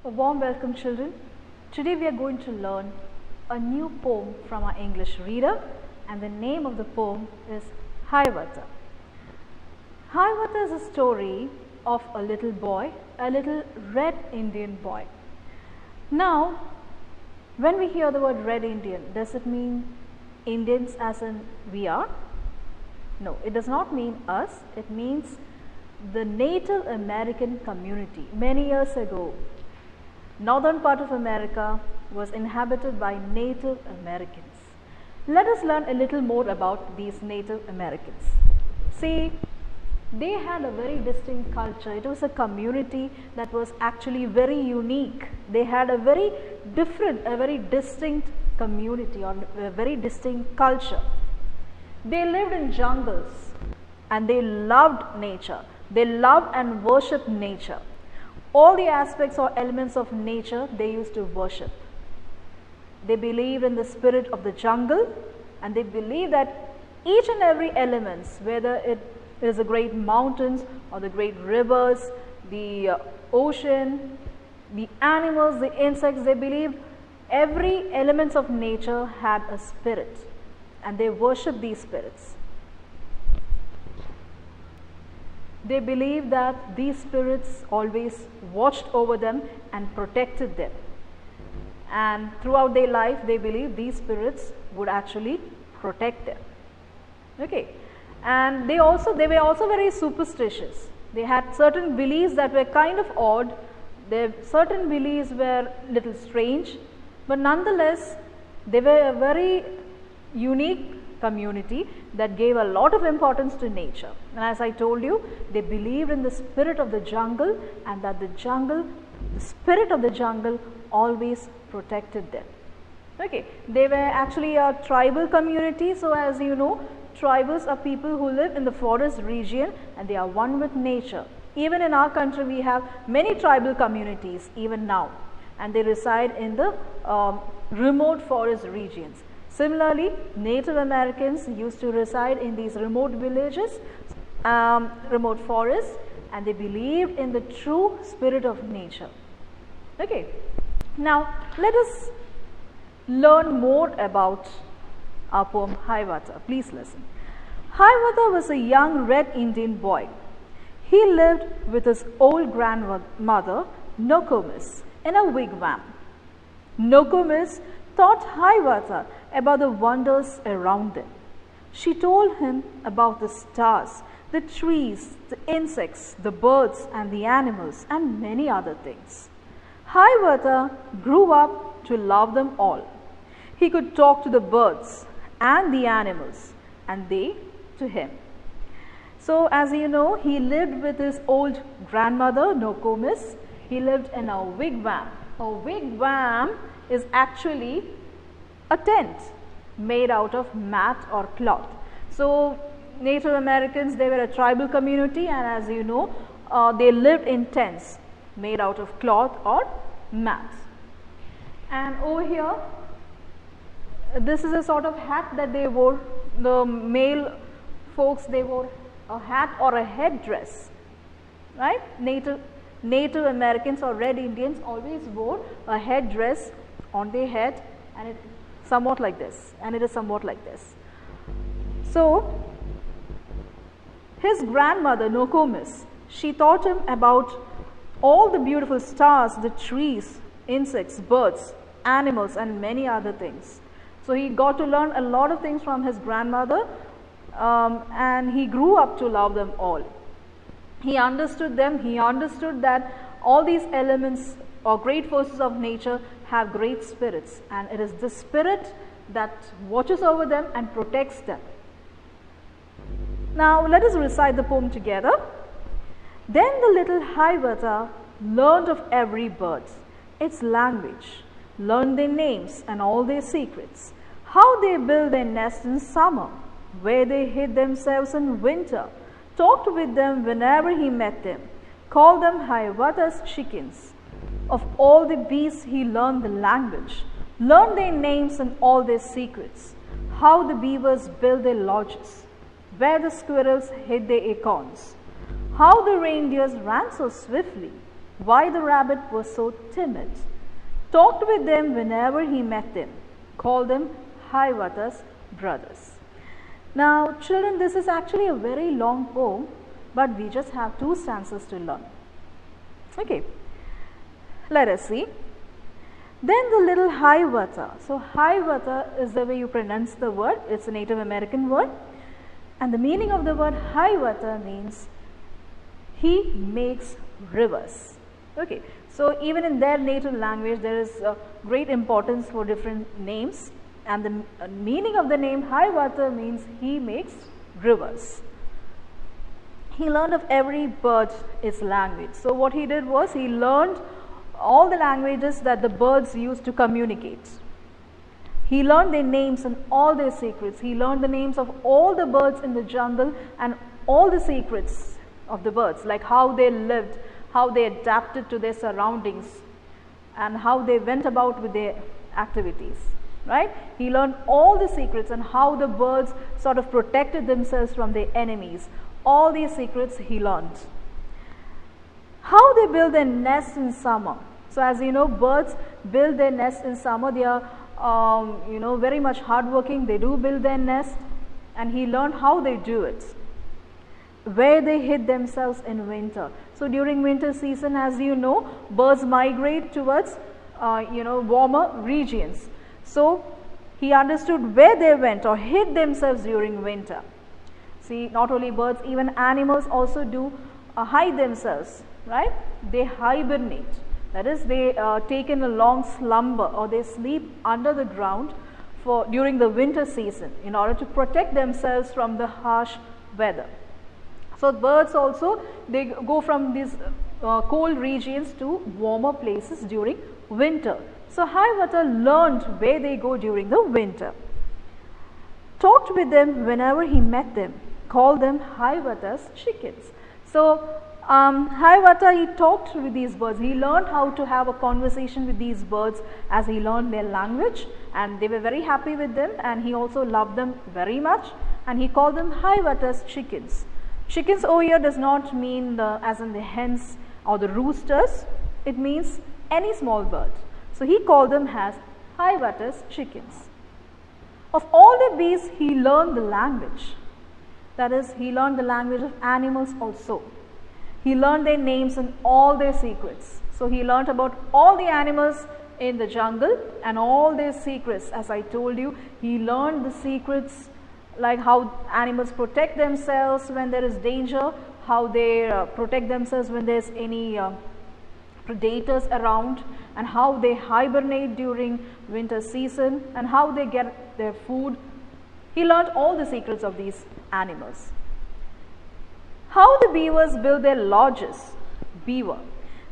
A warm welcome, children. Today we are going to learn a new poem from our English reader, and the name of the poem is Hiawatha. Hiawatha is a story of a little boy, a little red Indian boy. Now, when we hear the word red Indian, does it mean Indians as in we are? No, it does not mean us. It means the Native American community. Many years ago, northern part of America was inhabited by Native Americans. Let us learn a little more about these Native Americans. See, they had a very distinct culture. It was a community that was actually very unique. They had a very different, a very distinct community or a very distinct culture. They lived in jungles and they loved nature. They loved and worshipped nature. All the aspects or elements of nature they used to worship. They believed in the spirit of the jungle, and they believed that each and every element, whether it is the great mountains or the great rivers, the ocean, the animals, the insects, they believed every element of nature had a spirit, and they worshiped these spirits. They believed that these spirits always watched over them and protected them. And throughout their life, they believed these spirits would actually protect them. Okay. And they were also very superstitious. They had certain beliefs that were kind of odd. Their certain beliefs were little strange, but nonetheless, they were a very unique community that gave a lot of importance to nature. And as I told you, they believed in the spirit of the jungle, and that the spirit of the jungle always protected them. Okay, they were actually a tribal community. So as you know, tribals are people who live in the forest region and they are one with nature. Even in our country, we have many tribal communities even now, and they reside in the remote forest regions. Similarly, Native Americans used to reside in these remote villages, remote forests, and they believed in the true spirit of nature. Okay, now let us learn more about our poem Hiawatha. Please listen. Hiawatha was a young red Indian boy. He lived with his old grandmother, Nokomis, in a wigwam. Nokomis taught Hiawatha about the wonders around them. She told him about the stars, the trees, the insects, the birds and the animals, and many other things. Hiawatha grew up to love them all. He could talk to the birds and the animals, and they to him. So as you know, he lived with his old grandmother, Nokomis. He lived in a wigwam. A wigwam is actually a tent made out of mat or cloth. So Native Americans, they were a tribal community, and as you know, they lived in tents made out of cloth or mats. And over here, this is a sort of hat that they wore. The male folks, they wore a hat or a headdress, right? Native Americans or red Indians always wore a headdress on their head, and it somewhat like this, and it is somewhat like this. So his grandmother Nokomis, she taught him about all the beautiful stars, the trees, insects, birds, animals, and many other things. So he got to learn a lot of things from his grandmother, and he grew up to love them all. He understood them. He understood that all these elements or great forces of nature have great spirits, and it is the spirit that watches over them and protects them. Now let us recite the poem together. Then the little Hiawatha learned of every bird, its language, learned their names and all their secrets, how they build their nests in summer, where they hid themselves in winter, talked with them whenever he met them, called them Hiawatha's chickens. Of all the beasts he learned the language, learned their names and all their secrets, how the beavers built their lodges, where the squirrels hid their acorns, how the reindeers ran so swiftly, why the rabbit was so timid, talked with them whenever he met them, called them Hiawatha's brothers. Now, children, this is actually a very long poem, but we just have 2 stanzas to learn. Okay, let us see. Then the little Hiawatha. So, Hiawatha is the way you pronounce the word. It's a Native American word. And the meaning of the word Hiawatha means he makes rivers. Okay, so even in their native language, there is great importance for different names. And the meaning of the name Hiawatha means he makes rivers. He learned of every bird its language. So what he did was he learned all the languages that the birds used to communicate. He learned their names and all their secrets. He learned the names of all the birds in the jungle and all the secrets of the birds, like how they lived, how they adapted to their surroundings, and how they went about with their activities. Right? He learned all the secrets and how the birds sort of protected themselves from their enemies. All these secrets he learned. How they build their nest in summer. So as you know, birds build their nest in summer. They are very much hardworking. They do build their nest, and he learned how they do it. Where they hid themselves in winter. So during winter season, as you know, birds migrate towards warmer regions. So he understood where they went or hid themselves during winter. See, not only birds, even animals also do hide themselves, right? They hibernate. That is, they take in a long slumber, or they sleep under the ground during the winter season in order to protect themselves from the harsh weather. So birds also, they go from these cold regions to warmer places during winter. So Hiawatha learned where they go during the winter. Talked with them whenever he met them, called them Hiawatha's chickens. So Hiawatha, he talked with these birds. He learned how to have a conversation with these birds as he learned their language, and they were very happy with them, and he also loved them very much, and he called them Hiawatha's chickens. Chickens over here does not mean as in the hens or the roosters. It means any small bird. So he called them as Hiawatha's chickens. Of all the beasts, he learned the language. That is, he learned the language of animals also. He learned their names and all their secrets. So he learned about all the animals in the jungle and all their secrets. As I told you, he learned the secrets like how animals protect themselves when there is danger, how they protect themselves when there is any predators around, and how they hibernate during winter season, and how they get their food. He learned all the secrets of these animals. How the beavers build their lodges. Beaver.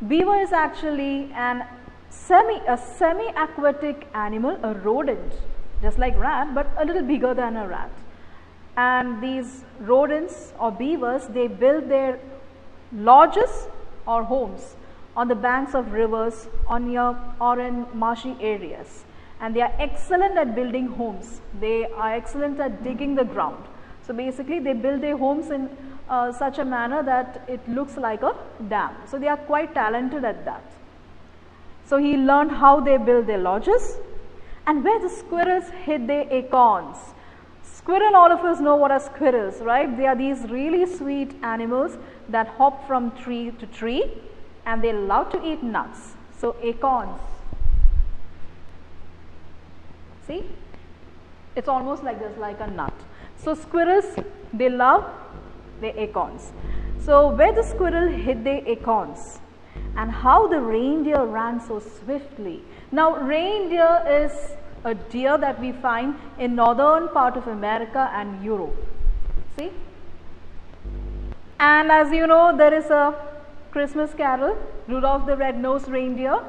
Beaver is actually a semi-aquatic animal, a rodent, just like rat, but a little bigger than a rat. And these rodents or beavers, they build their lodges or homes on the banks of rivers or in marshy areas. And they are excellent at building homes. They are excellent at digging the ground. So basically they build their homes in such a manner that it looks like a dam. So they are quite talented at that. So he learned how they build their lodges and where the squirrels hid their acorns. Squirrel, all of us know what are squirrels, right? They are these really sweet animals that hop from tree to tree, and they love to eat nuts. So acorns. See? It's almost like this, like a nut. So squirrels, they love their acorns. So where the squirrel hid their acorns, and how the reindeer ran so swiftly. Now reindeer is a deer that we find in northern part of America and Europe. See? And as you know, there is a Christmas carol, Rudolph the Red-Nosed Reindeer.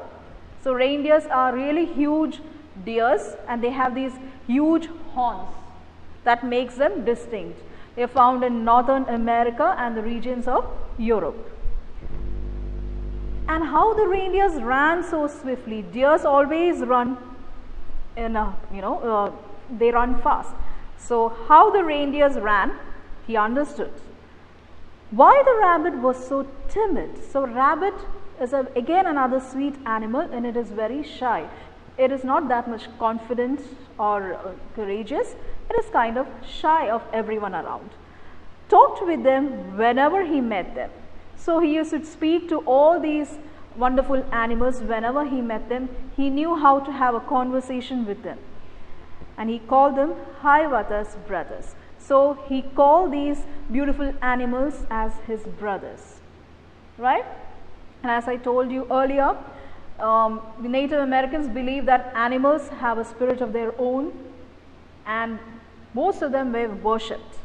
So reindeers are really huge deers, and they have these huge horns that makes them distinct. They are found in northern America and the regions of Europe. And how the reindeers ran so swiftly. Deers always run in they run fast. So how the reindeers ran, he understood. Why the rabbit was so timid. So rabbit is again another sweet animal, and it is very shy. It is not that much confident or courageous. It is kind of shy of everyone around. Talked with them whenever he met them. So he used to speak to all these wonderful animals whenever he met them. He knew how to have a conversation with them. And he called them Hiawatha's brothers. So he called these beautiful animals as his brothers, right? And as I told you earlier, the Native Americans believe that animals have a spirit of their own, and most of them were worshipped.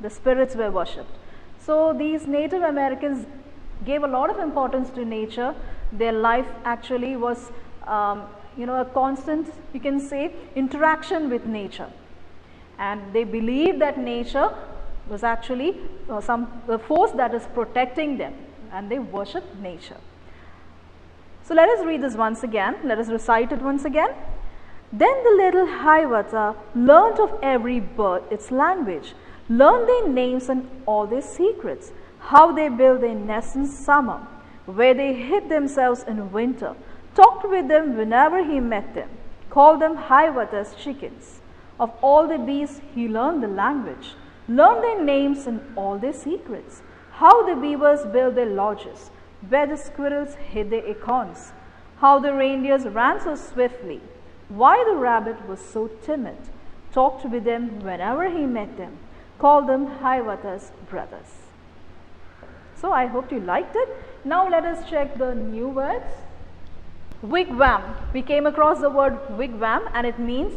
The spirits were worshipped. So these Native Americans gave a lot of importance to nature. Their life actually was a constant, you can say, interaction with nature. And they believed that nature was actually the force that is protecting them, and they worshipped nature. So let us read this once again. Let us recite it once again. Then the little Hiawatha learnt of every bird its language, learned their names and all their secrets, how they build their nests in summer, where they hid themselves in winter, talked with them whenever he met them, called them Hiawatha's chickens. Of all the bees he learned the language, learned their names and all their secrets, how the beavers built their lodges, where the squirrels hid their acorns, how the reindeers ran so swiftly, why the rabbit was so timid, talked with them whenever he met them, called them Hiawatha's brothers. So I hope you liked it. Now let us check the new words. Wigwam. We came across the word wigwam, and it means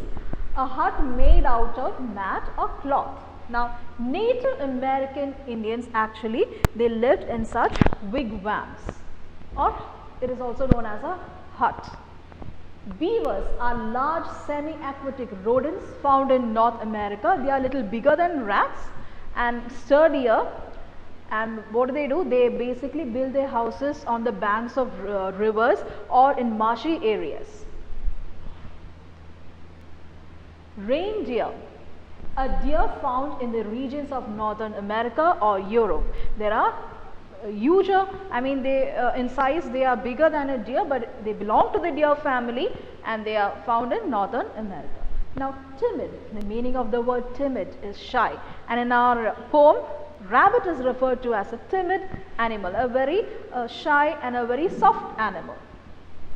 a hut made out of mat or cloth. Now, Native American Indians actually, they lived in such wigwams, or it is also known as a hut. Beavers are large semi-aquatic rodents found in North America. They are a little bigger than rats and sturdier. And what do? They basically build their houses on the banks of rivers or in marshy areas. Reindeer, a deer found in the regions of Northern America or Europe. There are huger, in size they are bigger than a deer, but they belong to the deer family and they are found in Northern America. Now, timid, the meaning of the word timid is shy, and in our poem, rabbit is referred to as a timid animal, a very shy and a very soft animal.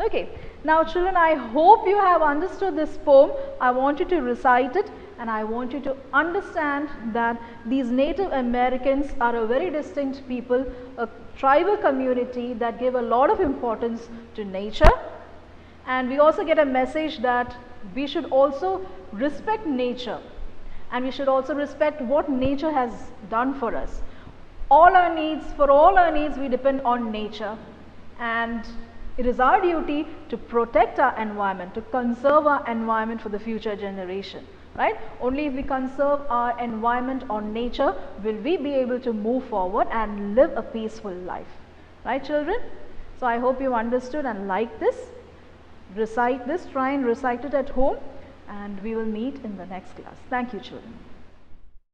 Okay, now children, I hope you have understood this poem. I want you to recite it, and I want you to understand that these Native Americans are a very distinct people, a tribal community that give a lot of importance to nature. And we also get a message that we should also respect nature, and we should also respect what nature has done for us. For all our needs, we depend on nature, and it is our duty to protect our environment, to conserve our environment for the future generation, right? Only if we conserve our environment or nature will we be able to move forward and live a peaceful life, right children? So I hope you understood and liked this. Recite this, try and recite it at home, and we will meet in the next class. Thank you children.